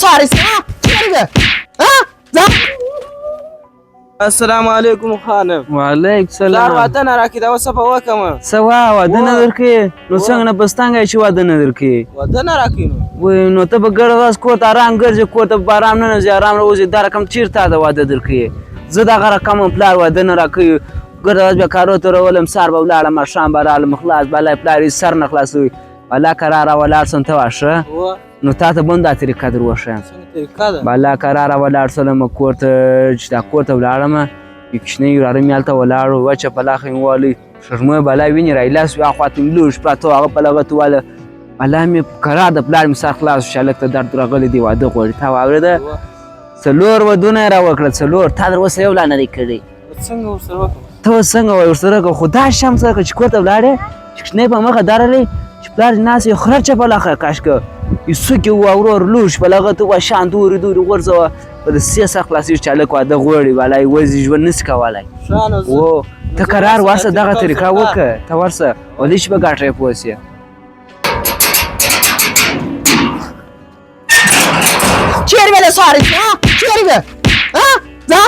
ساري څنګه السلام علیکم خانم. وعلیکم سلام. لار واده نه راکې دا اوس په وکم څه واده نه درکې نو څنګه نه پستانګه چې واده نه درکې واده نه راکې وای نو ته به ګړه ورځ کور ته آرام ګرځې کور ته به آرام نه ځې آرام راوځې دا رقم چېرته د واده درکې زه دغه رقم پلار واده نه راکوي ګرده ورځ بیا کارو ته راولم سهار به ولاړم ماښام به رالم خلاص بلای پلار یې سر نه خلاصوي بالا کراره ولاړ سم ته واشه نو تا ته به هم دا طریقه در وښیم بالا کراره ولاړ سلم کور ته چې دا کور ته ولاړم یو کوچنی وراره مې هلته ولاړ و وچه پلاخه مې والي شرمه بالا وینې راایلاس وي هاخوا ته مې لوښ پراته هغه پلغه ته واله بالا مې کرار د پلار مې سر خلاص شو چې هلک ته درد راغلی دی واده غواړي تا واورېده 4 ودونه یې راوکړه 4 تا در اوسه یو لا نه دی کړی څنګه ورسره وکړم ته اوس څنګه وایې ورسره وکړه خو دا شم سره که چې کور ته ولاړې چې کوچنی په مخه درلی چې پلار دې ناست یې خره چپه لخه کاشکه یې څوکې ووه ورور لوښ په لغه ته ووه شان دورې دورې غورځوه په د سې سر خلاصېږي چې هلک واده غواړي بالا یې وځي ژوند نسي کولی و ته قرار ورسه دغه طریقه وکړه ته ورسه ولې چې به ګاټه یې پوه سې چیرې به د ساري چیرې به ځه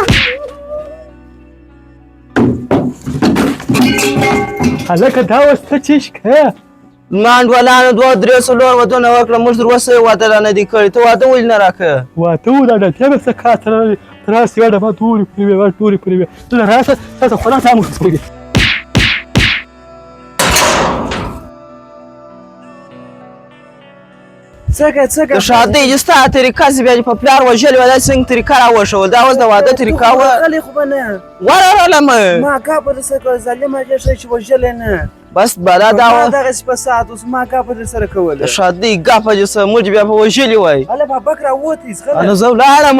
هلکه دا اوس ته څه شکه مانډولانو 2 3 4 ودونه وکړه موږ تر اوسه یې واده را نه دی کړی ته واده ولې نه راکړه واده ولاړه ته به څه کار سره لري ته راسې یوه ډبه تورې پورې وې تورې پورې وې ته راسه تاسو خلاص هم وسپوږې څنګه د شادۍ چې ستا طریقه چې بیا دې په پلار وژلې وه داسې څنګه طریقه راوښول دا اوس د واده طریقه وه غلی خو به نه ورغلم ما کا په در سره کول ظالمه دې ښه چې وژلی نه بس بلا دا ما وه دغسې په ساعت اوس ما کا په در سره د کوله شادۍ ګپه چې څه موږ بیا په وژلې وای هله بابک راووتی زغلی نو زه ولاړم